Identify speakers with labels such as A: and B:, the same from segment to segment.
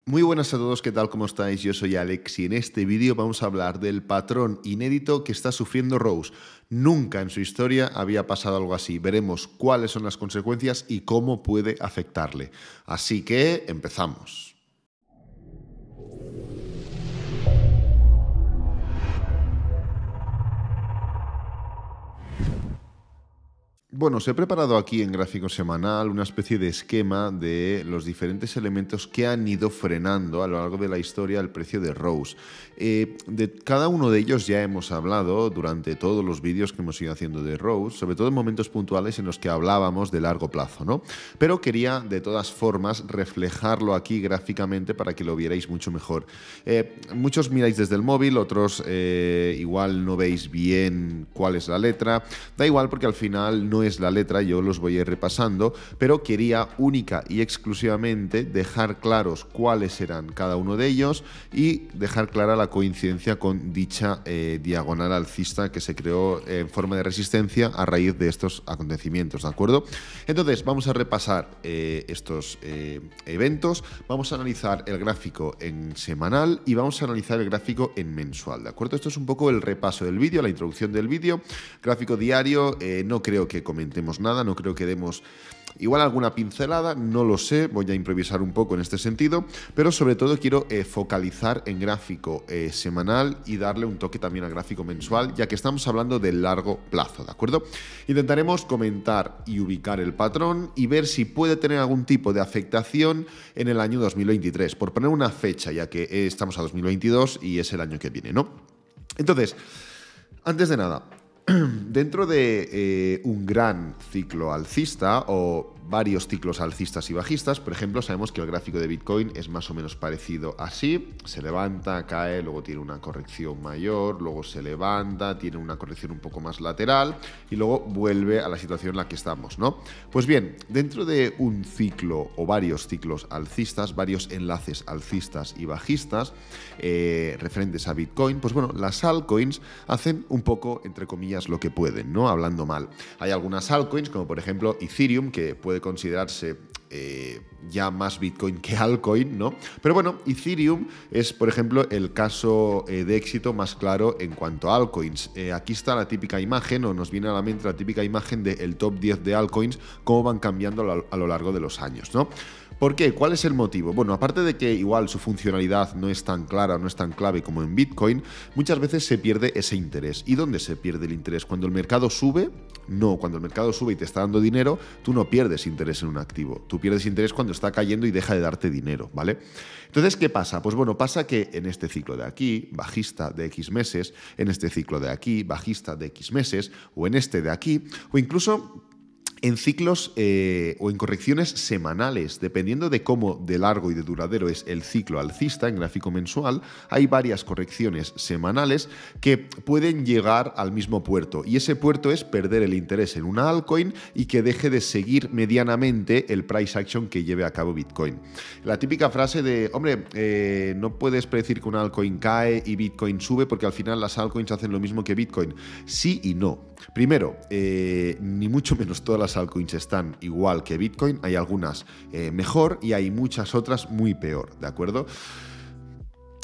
A: Muy buenas a todos, ¿qué tal? ¿Cómo estáis? Yo soy Alex y en este vídeo vamos a hablar del patrón inédito que está sufriendo Rose. Nunca en su historia había pasado algo así. Veremos cuáles son las consecuencias y cómo puede afectarle. Así que empezamos. Bueno, os he preparado aquí en gráfico semanal una especie de esquema de los diferentes elementos que han ido frenando a lo largo de la historia el precio de Rose. De cada uno de ellos ya hemos hablado durante todos los vídeos que hemos ido haciendo de Rose, sobre todo en momentos puntuales en los que hablábamos de largo plazo, ¿no? Pero quería de todas formas reflejarlo aquí gráficamente para que lo vierais mucho mejor. Muchos miráis desde el móvil, otros igual no veis bien cuál es la letra. Da igual porque al final no es la letra, yo los voy a ir repasando, pero quería única y exclusivamente dejar claros cuáles eran cada uno de ellos y dejar clara la coincidencia con dicha diagonal alcista que se creó en forma de resistencia a raíz de estos acontecimientos, ¿de acuerdo? Entonces vamos a repasar estos eventos, vamos a analizar el gráfico en semanal y vamos a analizar el gráfico en mensual, ¿de acuerdo? Esto es un poco el repaso del vídeo, la introducción del vídeo. Gráfico diario, no creo que comentemos nada, no creo que demos igual alguna pincelada, no lo sé, voy a improvisar un poco en este sentido, pero sobre todo quiero focalizar en gráfico semanal y darle un toque también al gráfico mensual, ya que estamos hablando de largo plazo, ¿de acuerdo? Intentaremos comentar y ubicar el patrón y ver si puede tener algún tipo de afectación en el año 2023, por poner una fecha, ya que estamos a 2022 y es el año que viene, ¿no? Entonces, antes de nada, dentro de un gran ciclo alcista o varios ciclos alcistas y bajistas, por ejemplo, sabemos que el gráfico de Bitcoin es más o menos parecido así, se levanta, cae, luego tiene una corrección mayor, luego se levanta, tiene una corrección un poco más lateral y luego vuelve a la situación en la que estamos, ¿no? Pues bien, dentro de un ciclo o varios ciclos alcistas, varios enlaces alcistas y bajistas referentes a Bitcoin, pues bueno, las altcoins hacen un poco, entre comillas, lo que pueden, ¿no? Hablando mal. Hay algunas altcoins, como por ejemplo Ethereum, que puede considerarse ya más Bitcoin que altcoin, ¿no? Pero bueno, Ethereum es, por ejemplo, el caso de éxito más claro en cuanto a altcoins. Aquí está la típica imagen, o nos viene a la mente la típica imagen del top 10 de altcoins, cómo van cambiando a lo largo de los años, ¿no? ¿Por qué? ¿Cuál es el motivo? Bueno, aparte de que igual su funcionalidad no es tan clara, no es tan clave como en Bitcoin, muchas veces se pierde ese interés. ¿Y dónde se pierde el interés? ¿Cuando el mercado sube? No, cuando el mercado sube y te está dando dinero, tú no pierdes interés en un activo. Tú pierdes interés cuando está cayendo y deja de darte dinero, ¿vale? Entonces, ¿qué pasa? Pues bueno, pasa que en este ciclo de aquí, bajista de X meses, en este ciclo de aquí, bajista de X meses, o en este de aquí, o incluso en ciclos o en correcciones semanales, dependiendo de cómo de largo y de duradero es el ciclo alcista en gráfico mensual, hay varias correcciones semanales que pueden llegar al mismo puerto, y ese puerto es perder el interés en una altcoin y que deje de seguir medianamente el price action que lleve a cabo Bitcoin. La típica frase de, hombre, no puedes predecir que una altcoin cae y Bitcoin sube porque al final las altcoins hacen lo mismo que Bitcoin. Sí y no. Primero, ni mucho menos todas las altcoins están igual que Bitcoin, hay algunas mejor y hay muchas otras muy peor, ¿de acuerdo?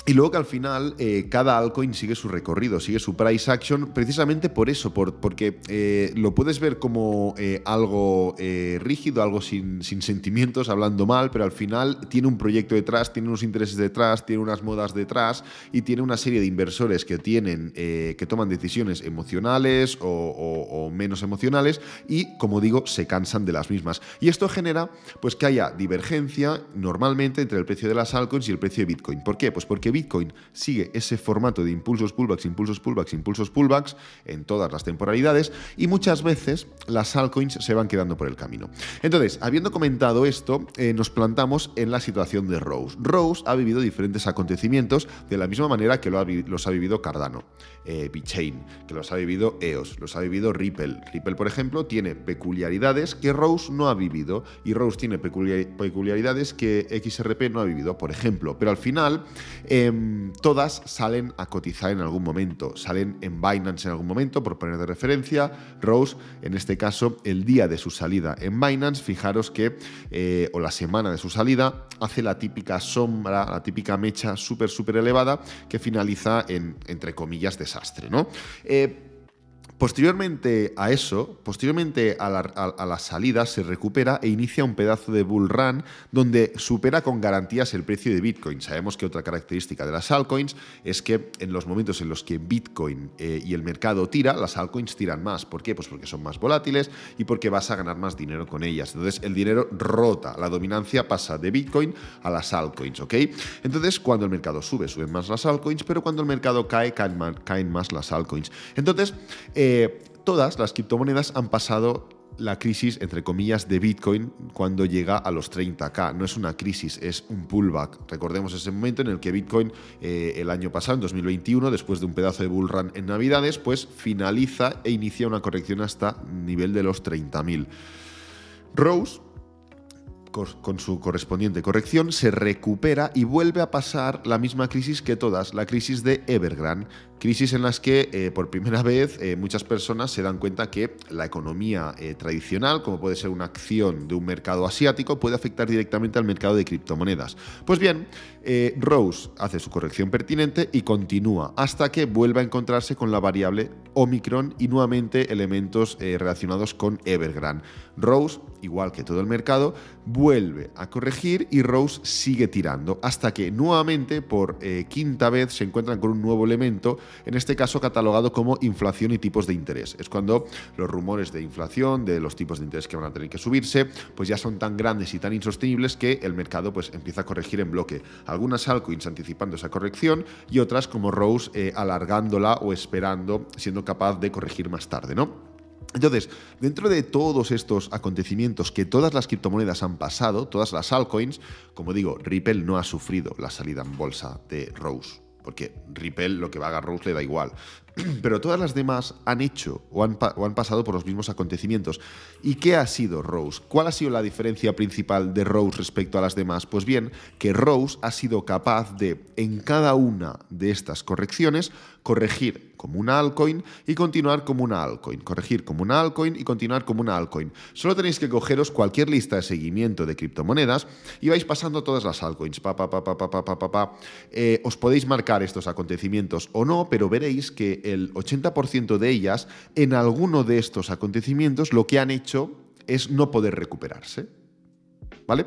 A: Y luego que al final cada altcoin sigue su recorrido, sigue su price action, precisamente por eso, porque lo puedes ver como algo rígido, algo sin sentimientos, hablando mal, pero al final tiene un proyecto detrás, tiene unos intereses detrás, tiene unas modas detrás y tiene una serie de inversores que que toman decisiones emocionales o menos emocionales y, como digo, se cansan de las mismas. Y esto genera pues que haya divergencia normalmente entre el precio de las altcoins y el precio de Bitcoin. ¿Por qué? Pues porque Bitcoin sigue ese formato de impulsos, pullbacks, impulsos, pullbacks, impulsos, pullbacks en todas las temporalidades y muchas veces las altcoins se van quedando por el camino. Entonces, habiendo comentado esto, nos plantamos en la situación de Rose. Rose ha vivido diferentes acontecimientos de la misma manera que los ha vivido Cardano, VeChain, que los ha vivido EOS, los ha vivido Ripple. Ripple, por ejemplo, tiene peculiaridades que Rose no ha vivido y Rose tiene peculiaridades que XRP no ha vivido, por ejemplo. Pero al final todas salen a cotizar en algún momento. Salen en Binance en algún momento, por poner de referencia. Rose, en este caso, el día de su salida en Binance, fijaros que, o la semana de su salida, hace la típica sombra, la típica mecha súper elevada que finaliza en, entre comillas, desastre, ¿no? Posteriormente a eso, posteriormente a la salida, se recupera e inicia un pedazo de bull run donde supera con garantías el precio de Bitcoin. Sabemos que otra característica de las altcoins es que en los momentos en los que Bitcoin y el mercado tira, las altcoins tiran más. ¿Por qué? Pues porque son más volátiles y porque vas a ganar más dinero con ellas. Entonces el dinero rota, la dominancia pasa de Bitcoin a las altcoins, ¿ok? Entonces cuando el mercado sube, suben más las altcoins, pero cuando el mercado cae, caen más las altcoins. Entonces, todas las criptomonedas han pasado la crisis, entre comillas, de Bitcoin cuando llega a los 30K. No es una crisis, es un pullback. Recordemos ese momento en el que Bitcoin el año pasado, en 2021, después de un pedazo de bull run en Navidades, pues finaliza e inicia una corrección hasta nivel de los 30.000. Rose, con su correspondiente corrección, se recupera y vuelve a pasar la misma crisis que todas, la crisis de Evergrande. Crisis en las que por primera vez muchas personas se dan cuenta que la economía tradicional, como puede ser una acción de un mercado asiático, puede afectar directamente al mercado de criptomonedas. Pues bien, Rose hace su corrección pertinente y continúa hasta que vuelve a encontrarse con la variable Omicron y nuevamente elementos relacionados con Evergrande. Rose, igual que todo el mercado, vuelve a corregir y Rose sigue tirando hasta que nuevamente por quinta vez se encuentran con un nuevo elemento, en este caso catalogado como inflación y tipos de interés. Es cuando los rumores de inflación, de los tipos de interés que van a tener que subirse, pues ya son tan grandes y tan insostenibles que el mercado pues empieza a corregir en bloque. Algunas altcoins anticipando esa corrección y otras como Rose alargándola o esperando, siendo capaz de corregir más tarde, ¿no? Entonces, dentro de todos estos acontecimientos que todas las criptomonedas han pasado, todas las altcoins, como digo, Ripple no ha sufrido la salida en bolsa de Rose, porque Ripple lo que va a haga Rose le da igual. Pero todas las demás han hecho o han pasado por los mismos acontecimientos. ¿Y qué ha sido Rose? ¿Cuál ha sido la diferencia principal de Rose respecto a las demás? Pues bien, que Rose ha sido capaz de, en cada una de estas correcciones, corregir como una altcoin y continuar como una altcoin. Corregir como una altcoin y continuar como una altcoin. Solo tenéis que cogeros cualquier lista de seguimiento de criptomonedas y vais pasando todas las altcoins. Os podéis marcar estos acontecimientos o no, pero veréis que el 80% de ellas, en alguno de estos acontecimientos, lo que han hecho es no poder recuperarse. ¿Vale?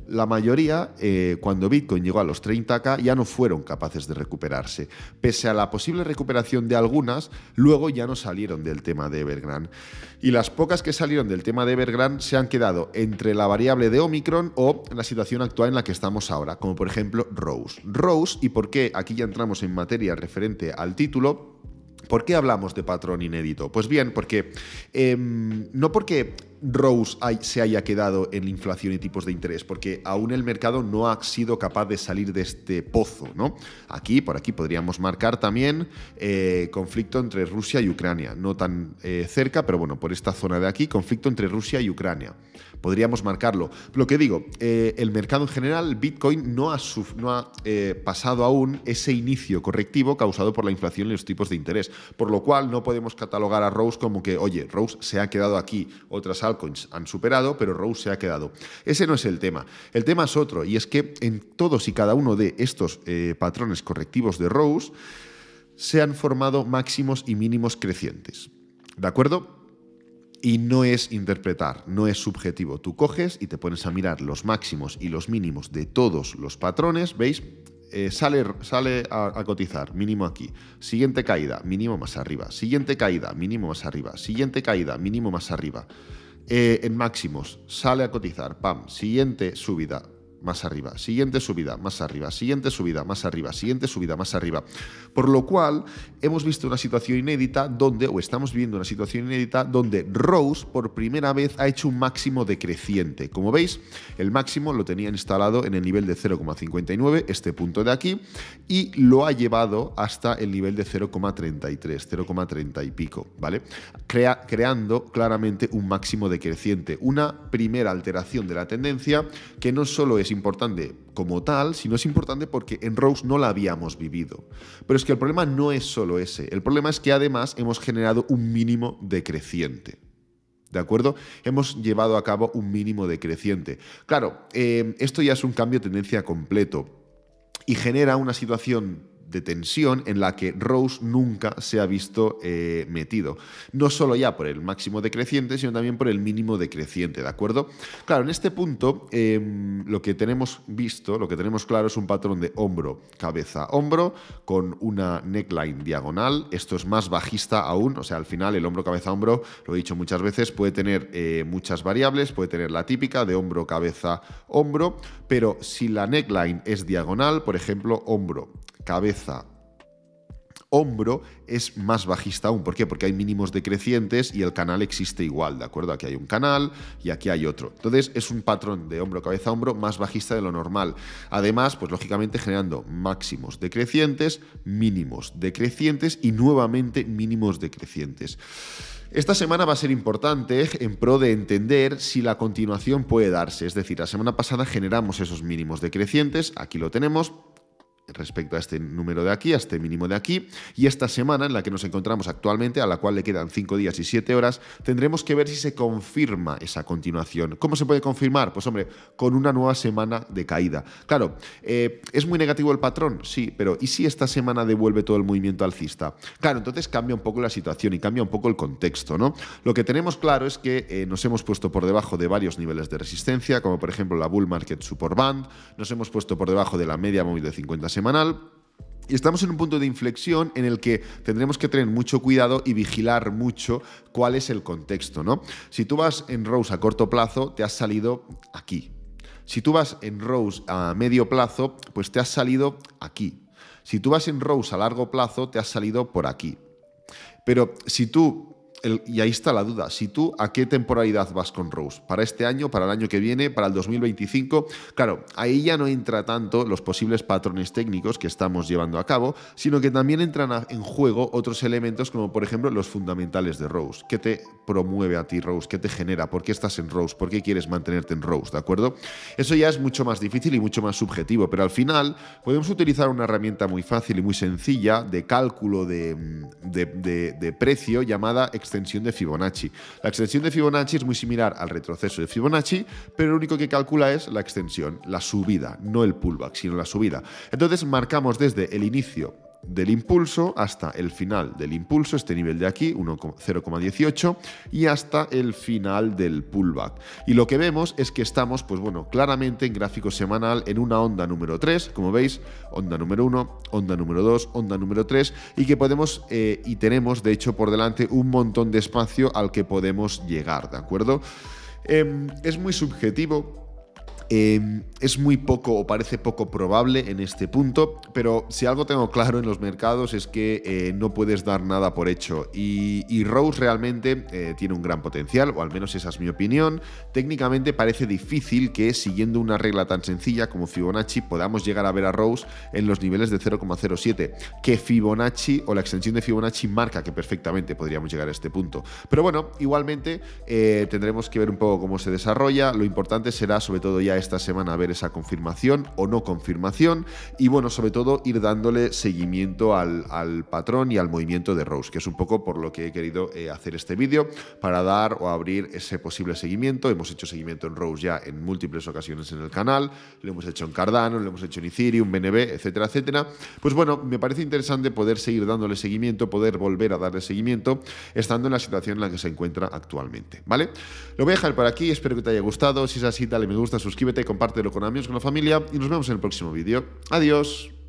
A: La mayoría, cuando Bitcoin llegó a los 30K, ya no fueron capaces de recuperarse. Pese a la posible recuperación de algunas, luego ya no salieron del tema de Evergrande. Y las pocas que salieron del tema de Evergrande se han quedado entre la variable de Omicron o la situación actual en la que estamos ahora, como por ejemplo Rose. Rose, y por qué aquí ya entramos en materia referente al título. ¿Por qué hablamos de patrón inédito? Pues bien, porque no porque Rose se haya quedado en la inflación y tipos de interés, porque aún el mercado no ha sido capaz de salir de este pozo, ¿no? Por aquí podríamos marcar también conflicto entre Rusia y Ucrania, no tan cerca, pero bueno, por esta zona de aquí, conflicto entre Rusia y Ucrania. Podríamos marcarlo. Lo que digo, el mercado en general, Bitcoin no ha pasado aún ese inicio correctivo causado por la inflación y los tipos de interés, por lo cual no podemos catalogar a Rose como que, oye, Rose se ha quedado aquí, otras altcoins han superado, pero Rose se ha quedado. Ese no es el tema. El tema es otro, y es que en todos y cada uno de estos patrones correctivos de Rose se han formado máximos y mínimos crecientes. ¿De acuerdo? Y no es interpretar, no es subjetivo. Tú coges y te pones a mirar los máximos y los mínimos de todos los patrones, ¿veis? Sale a cotizar, mínimo aquí. Siguiente caída, mínimo más arriba. Siguiente caída, mínimo más arriba. Siguiente caída, mínimo más arriba. En máximos, sale a cotizar, pam. Siguiente subida, más arriba. Siguiente subida, más arriba. Siguiente subida, más arriba. Siguiente subida, más arriba. Por lo cual, hemos visto una situación inédita donde, o estamos viviendo una situación inédita donde Rose, por primera vez, ha hecho un máximo decreciente. Como veis, el máximo lo tenía instalado en el nivel de 0,59, este punto de aquí, y lo ha llevado hasta el nivel de 0,33, 0,30 y pico, ¿vale? Creando claramente un máximo decreciente. Una primera alteración de la tendencia que no solo es importante como tal, sino es importante porque en Rose no la habíamos vivido. Pero es que el problema no es solo ese. El problema es que además hemos generado un mínimo decreciente. ¿De acuerdo? Hemos llevado a cabo un mínimo decreciente. Claro, esto ya es un cambio de tendencia completo y genera una situación de tensión en la que Rose nunca se ha visto metido. No solo ya por el máximo decreciente, sino también por el mínimo decreciente, ¿de acuerdo? Claro, en este punto lo que tenemos visto, lo que tenemos claro es un patrón de hombro, cabeza, hombro, con una neckline diagonal. Esto es más bajista aún, o sea, al final el hombro, cabeza, hombro, lo he dicho muchas veces, puede tener muchas variables, puede tener la típica de hombro, cabeza, hombro, pero si la neckline es diagonal, por ejemplo, hombro, cabeza, hombro, es más bajista aún. ¿Por qué? Porque hay mínimos decrecientes y el canal existe igual, ¿de acuerdo? Aquí hay un canal y aquí hay otro. Entonces es un patrón de hombro, cabeza, hombro más bajista de lo normal. Además, pues lógicamente generando máximos decrecientes, mínimos decrecientes y nuevamente mínimos decrecientes. Esta semana va a ser importante en pro de entender si la continuación puede darse. Es decir, la semana pasada generamos esos mínimos decrecientes, aquí lo tenemos, respecto a este número de aquí, a este mínimo de aquí, y esta semana en la que nos encontramos actualmente, a la cual le quedan 5 días y 7 horas, tendremos que ver si se confirma esa continuación. ¿Cómo se puede confirmar? Pues hombre, con una nueva semana de caída. Claro, ¿es muy negativo el patrón? Sí, pero ¿y si esta semana devuelve todo el movimiento alcista? Claro, entonces cambia un poco la situación y cambia un poco el contexto, ¿no? Lo que tenemos claro es que nos hemos puesto por debajo de varios niveles de resistencia, como por ejemplo la Bull Market Support Band, nos hemos puesto por debajo de la media móvil de 50 semanal. Y estamos en un punto de inflexión en el que tendremos que tener mucho cuidado y vigilar mucho cuál es el contexto, ¿no? Si tú vas en Rose a corto plazo, te has salido aquí. Si tú vas en Rose a medio plazo, pues te has salido aquí. Si tú vas en Rose a largo plazo, te has salido por aquí. Pero si tú... y ahí está la duda, si tú a qué temporalidad vas con Rose, para este año, para el año que viene, para el 2025, claro, ahí ya no entra tanto los posibles patrones técnicos que estamos llevando a cabo, sino que también entran en juego otros elementos como por ejemplo los fundamentales de Rose. ¿Qué te promueve a ti Rose? ¿Qué te genera? ¿Por qué estás en Rose? ¿Por qué quieres mantenerte en Rose? ¿De acuerdo? Eso ya es mucho más difícil y mucho más subjetivo, pero al final podemos utilizar una herramienta muy fácil y muy sencilla de cálculo de precio llamada extensión de Fibonacci. La extensión de Fibonacci es muy similar al retroceso de Fibonacci, pero lo único que calcula es la extensión, la subida, no el pullback, sino la subida. Entonces marcamos desde el inicio del impulso hasta el final del impulso, este nivel de aquí, 0,18, y hasta el final del pullback. Y lo que vemos es que estamos, pues bueno, claramente en gráfico semanal en una onda número 3, como veis, onda número 1, onda número 2, onda número 3, y que podemos y tenemos, de hecho, por delante un montón de espacio al que podemos llegar, ¿de acuerdo? Es muy subjetivo. Es muy poco o parece poco probable en este punto, pero si algo tengo claro en los mercados es que no puedes dar nada por hecho y Rose realmente tiene un gran potencial, o al menos esa es mi opinión. Técnicamente parece difícil que siguiendo una regla tan sencilla como Fibonacci podamos llegar a ver a Rose en los niveles de 0,07, que Fibonacci o la extensión de Fibonacci marca que perfectamente podríamos llegar a este punto. Pero bueno, igualmente tendremos que ver un poco cómo se desarrolla. Lo importante será sobre todo ya esta semana ver esa confirmación o no confirmación y bueno, sobre todo ir dándole seguimiento al patrón y al movimiento de Rose, que es un poco por lo que he querido hacer este vídeo, para dar o abrir ese posible seguimiento. Hemos hecho seguimiento en Rose ya en múltiples ocasiones en el canal, lo hemos hecho en Cardano, lo hemos hecho en Ethereum, BNB, etcétera, etcétera. Pues bueno, me parece interesante poder seguir dándole seguimiento, poder volver a darle seguimiento estando en la situación en la que se encuentra actualmente, ¿vale? Lo voy a dejar por aquí, espero que te haya gustado. Si es así, dale me gusta, suscríbete, compártelo con amigos, con la familia y nos vemos en el próximo vídeo. Adiós.